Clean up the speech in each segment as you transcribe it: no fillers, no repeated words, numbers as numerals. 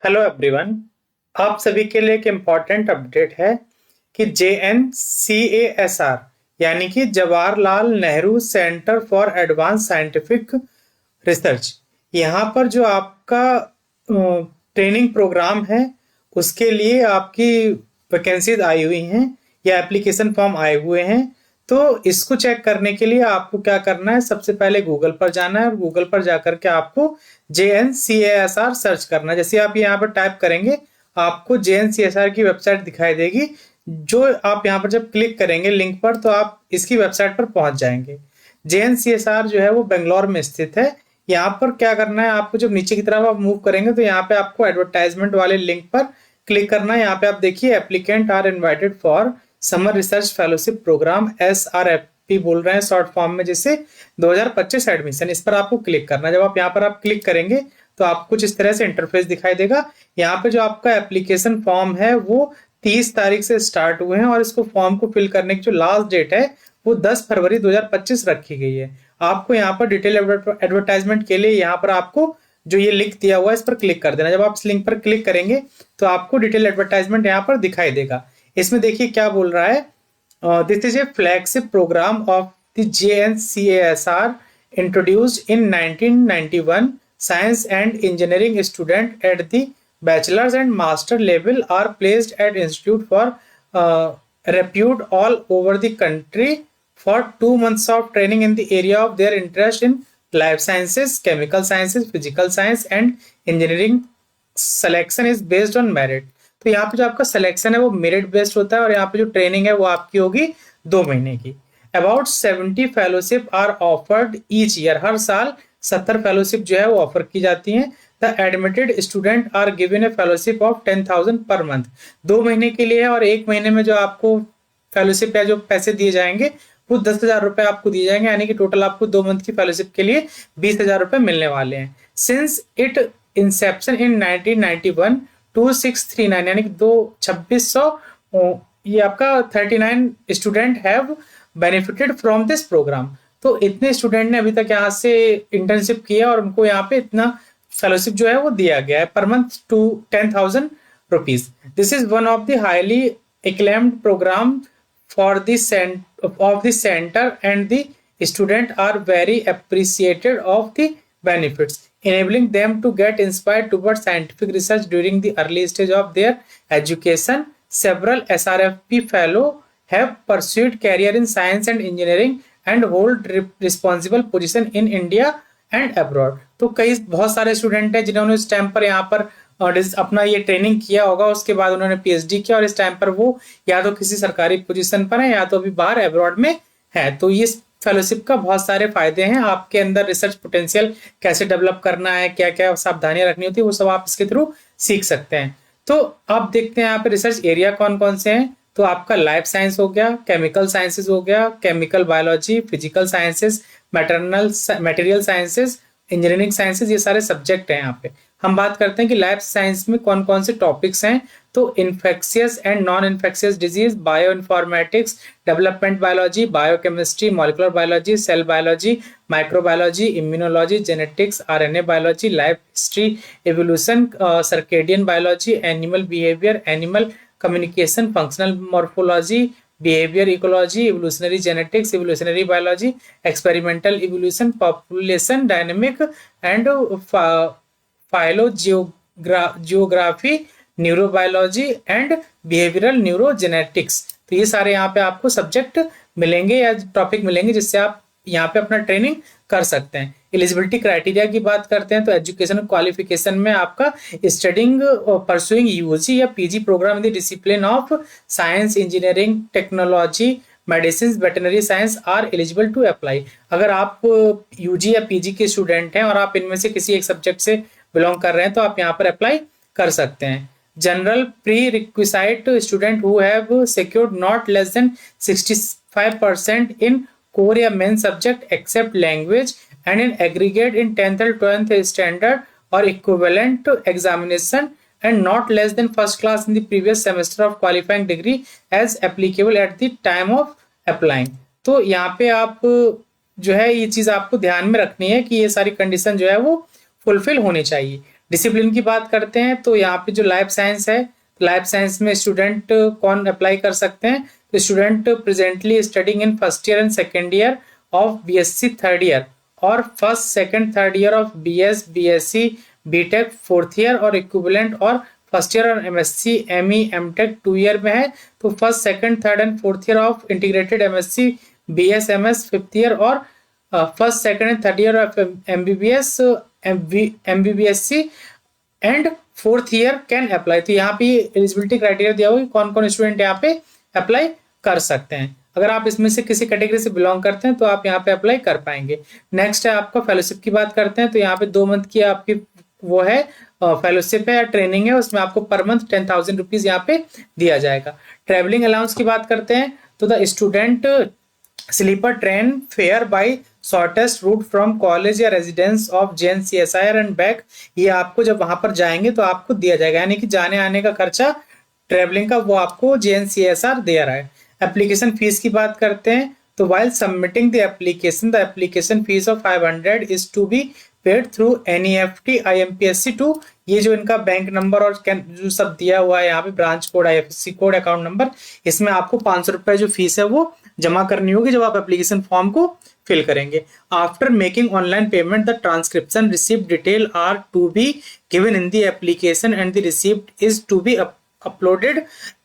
Hello everyone. आप सभी के लिए एक इम्पॉर्टेंट अपडेट है कि JNCASR यानी कि Jawaharlal Nehru centre for advance scientific research, यहाँ पर जो आपका ट्रेनिंग प्रोग्राम है उसके लिए आपकी वैकेंसीज आई हुई हैं या एप्लीकेशन फॉर्म आए हुए हैं। तो इसको चेक करने के लिए आपको क्या करना है, सबसे पहले गूगल पर जाना है और गूगल पर जाकर के आपको JNCASR सर्च करना है। जैसे आप यहाँ पर टाइप करेंगे आपको JNCASR की वेबसाइट दिखाई देगी। जो आप यहाँ पर जब क्लिक करेंगे लिंक पर तो आप इसकी वेबसाइट पर पहुंच जाएंगे। JNCASR जो है वो बेंगलोर में स्थित है। यहाँ पर क्या करना है, आपको जब नीचे की तरफ आप मूव करेंगे तो यहाँ पे आपको एडवर्टाइजमेंट वाले लिंक पर क्लिक करना है। यहाँ पे आप देखिए applicant are invited for summer research fellowship program SRFP बोल रहे हैं शॉर्ट फॉर्म में, जिसे 2025 एडमिशन, इस पर आपको क्लिक करना है। जब आप यहाँ पर आप क्लिक करेंगे तो आपको कुछ इस तरह से इंटरफेस दिखाई देगा। यहाँ पे जो आपका एप्लीकेशन फॉर्म है वो 30 तारीख से स्टार्ट हुए हैं और इसको फॉर्म को फिल करने की जो लास्ट डेट है वो 10 फरवरी 2025 रखी गई है। आपको यहाँ पर डिटेल एडवर्टाइजमेंट के लिए यहाँ पर आपको जो ये लिंक दिया हुआ है इस पर क्लिक कर देना। जब आप इस लिंक पर क्लिक करेंगे तो आपको डिटेल एडवर्टाइजमेंट यहाँ पर दिखाई देगा। इसमें देखिए क्या बोल रहा है, this is a flagship program of the JNCASR introduced in 1991. Science and engineering students at the bachelor's and master level are placed at institute for repute all over the country for 2 months of training in the area of their interest in life sciences, chemical sciences, physical science and engineering. Selection is based on merit. तो यहाँ पे जो आपका selection है वो merit based होता है और यहाँ पे जो ट्रेनिंग है वो आपकी होगी 2 महीने की। About 70 fellowship are offered each year. हर साल 70 फेलोशिप जो है वो ऑफर की जाती हैं। The admitted student are given a fellowship of 10,000 per month. 2 महीने के लिए है और 1 महीने में जो आपको फेलोशिप या जो पैसे दिए जाएंगे वो 10,000 रुपए आपको दिए जाएंगे, यानी कि टोटल आपको 2 मंथ की फेलोशिप के लिए 20,000 रुपए मिलने वाले हैं। सिंस इट इंसेप्शन इन 1991 2639 यानी कि 2600 ये आपका 39 student have benefited from this program. तो इतने स्टूडेंट ने अभी तक यहाँ से इंटर्नशिप किया और उनको यहाँ पे इतना फेलोशिप जो है वो दिया गया है per month to 10,000 rupees. This is one of the highly acclaimed program for the centre and the student are very appreciated of the benefits, enabling them to get inspired towards scientific research during the early stage of their education. Several SRFP fellow have pursued career in science and engineering and hold responsible position in India and abroad. तो कई बहुत सारे student हैं जिन्होंने इस time पर यहाँ पर अपना ये ट्रेनिंग किया होगा, उसके बाद उन्होंने PhD किया और इस टाइम पर वो या तो किसी सरकारी पोजीशन पर है या तो अभी बाहर अब्रॉड में है। तो ये फेलोशिप का बहुत सारे फायदे हैं। आपके अंदर रिसर्च पोटेंशियल कैसे डेवलप करना है, क्या क्या सावधानियां रखनी होती है, वो सब आप इसके थ्रू सीख सकते हैं। तो आप देखते हैं यहाँ पे रिसर्च एरिया कौन कौन से हैं। तो आपका लाइफ साइंस हो गया, केमिकल साइंसेज हो गया, chemical biology, physical sciences, material sciences, engineering sciences, ये सारे सब्जेक्ट हैं। यहाँ पे हम बात करते हैं कि लाइफ साइंस में कौन कौन से टॉपिक्स हैं। तो infectious and non infectious disease, bioinformatics, development biology, biochemistry, molecular biology, cell biology, microbiology, immunology, genetics, RNA biology, life history, evolution, circadian biology, animal behaviour, animal communication, functional morphology, behaviour ecology, evolutionary genetics, evolutionary biology, experimental evolution, population dynamic and phylogeography, neurobiology and behavioural neurogenetics. तो ये सारे यहाँ पे आपको subject मिलेंगे या topic मिलेंगे जिससे आप यहाँ पे अपना ट्रेनिंग कर सकते हैं। एलिजिबिलिटी क्राइटेरिया की बात करते हैं तो एजुकेशन क्वालिफिकेशन में आपका स्टडिंग परसुइंग UG या PG program in the discipline of science, engineering, technology, medicine, veterinary science are eligible to apply. अगर आप UG या PG के स्टूडेंट हैं और आप इनमें से किसी एक सब्जेक्ट से बिलोंग कर रहे हैं तो आप यहाँ पर अप्लाई कर सकते हैं। General pre requisite student who have secured not less than 65% in core या main subject except language and in aggregate in 10th or 12th standard or equivalent examination and not less than first class in the previous semester of qualifying degree as applicable at the time of applying। तो यहाँ पे आप जो है ये चीज आपको ध्यान में रखनी है कि ये सारी कंडीशन जो है वो फुलफिल होनी चाहिए। डिसिप्लिन की बात करते हैं तो यहाँ पे जो लाइफ साइंस है, लाइफ साइंस में स्टूडेंट कौन अप्लाई कर सकते हैं? तो student presently studying in first year and second year of BSc third year और first second third year of BS BSc BTech fourth year और इक्विवेलेंट और फर्स्ट ईयर और एमएससी एमई एमटेक 2 ईयर में है तो first second third and fourth year of integrated MSc BSMS fifth year और first second and third year of MBBS MBBSc and fourth year can apply. तो यहाँ पे eligibility criteria दिया हुआ है कौन कौन स्टूडेंट यहाँ पे अप्लाई कर सकते हैं। अगर आप इसमें से किसी कैटेगरी से बिलोंग करते हैं तो आप यहाँ पे अप्लाई कर पाएंगे। नेक्स्ट है आपका फेलोशिप की बात करते हैं तो यहाँ पे 2 मंथ की आपकी वो है फेलोशिप है या ट्रेनिंग है, उसमें आपको पर मंथ 10,000 रुपीज यहाँ पे दिया जाएगा। ट्रेवलिंग अलाउंस की बात करते हैं तो the student sleeper train fare by shortest route from college या residence of JNCSIR and back, ये आपको जब वहां पर जाएंगे तो आपको दिया जाएगा, यानी कि जाने आने का खर्चा ट्रेवलिंग का वो आपको JNCSR दे रहा है। एप्लीकेशन फीस की बात करते हैं तो while submitting the application fees of 500 is to be paid through NEFT IMPSC to, ये जो इनका बैंक नंबर और जो सब दिया हुआ है यहाँ पे branch code IFSC code account number, इसमें आपको 500 रुपए जो फीस है वो जमा करनी होगी जब आप एप्लीकेशन फॉर्म को फिल करेंगे। After making online payment the transcription receipt detail are to be given in the application and the receipt is to be uploaded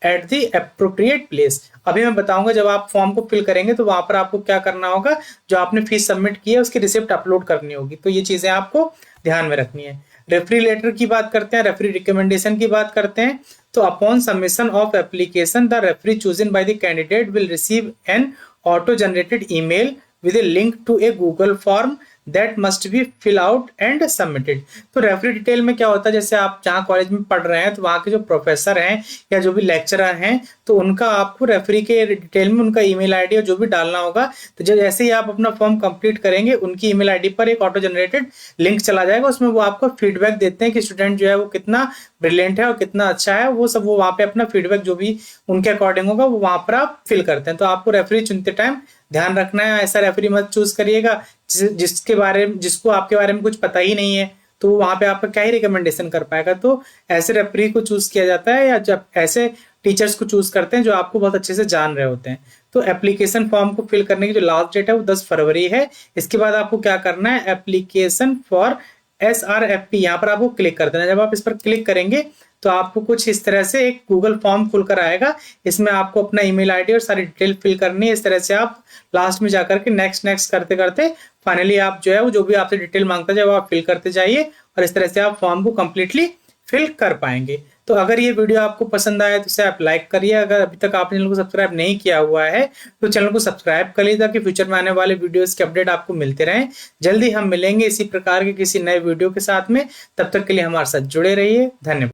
at the appropriate place. अभी मैं बताऊंगा जब आप फॉर्म को फिल करेंगे तो वहां पर आपको क्या करना होगा, जो आपने फीस सबमिट की है उसकी रिसिप्ट अपलोड करनी होगी, तो ये चीजें आपको ध्यान में रखनी है। रेफरी लेटर की बात करते हैं, रेफरी रिकमेंडेशन की बात करते हैं तो upon submission of application the referee chosen by the candidate will receive an auto generated email with a link to a Google form that must be fill out and submitted। तो referee detail में क्या होता है, जैसे आप जहाँ college में पढ़ रहे हैं तो वहाँ के जो प्रोफेसर हैं या जो भी लेक्चरर हैं तो उनका आपको रेफरी के डिटेल में उनका ईमेल आईडी और जो भी डालना होगा, तो जब जैसे ही आप अपना फॉर्म कंप्लीट करेंगे उनकी ईमेल आईडी पर एक ऑटो जनरेटेड लिंक चला जाएगा, उसमें वो आपको फीडबैक देते हैं कि स्टूडेंट जो है वो कितना ब्रिलियंट है और कितना अच्छा है, वो सब वो वहाँ पे अपना फीडबैक जो भी उनके अकॉर्डिंग होगा वो वहाँ पर आप फिल करते हैं। तो आपको रेफरी चुनते टाइम ध्यान रखना है, ऐसा रेफरी मत चूज करिएगा जिसको आपके बारे में कुछ पता ही नहीं है, तो वहां पे आपका क्या ही रिकमेंडेशन कर पाएगा। तो ऐसे रेफरी को चूज किया जाता है या जब ऐसे टीचर्स को चूज करते हैं जो आपको बहुत अच्छे से जान रहे होते हैं। तो एप्लीकेशन फॉर्म को फिल करने की जो लास्ट डेट है वो 10 फरवरी है। इसके बाद आपको क्या करना है, एप्लीकेशन फॉर SRFP यहाँ पर आपको क्लिक कर देना। जब आप इस पर क्लिक करेंगे तो आपको कुछ इस तरह से एक गूगल फॉर्म खुलकर आएगा, इसमें आपको अपना ईमेल आईडी और सारी डिटेल फिल करनी है। इस तरह से आप लास्ट में जाकर के नेक्स्ट करते करते फाइनली आप जो है वो जो भी आपसे डिटेल मांगता है वो आप फिल करते जाइए और इस तरह से आप फॉर्म को कंप्लीटली फिल कर पाएंगे। तो अगर ये वीडियो आपको पसंद आया तो इसे आप लाइक करिए। अगर अभी तक आपने चैनल को सब्सक्राइब नहीं किया हुआ है तो चैनल को सब्सक्राइब कर लीजिए ताकि फ्यूचर में आने वाले वीडियोस के अपडेट आपको मिलते रहें। जल्दी हम मिलेंगे इसी प्रकार के किसी नए वीडियो के साथ में, तब तक के लिए हमारे साथ जुड़े रहिए। धन्यवाद।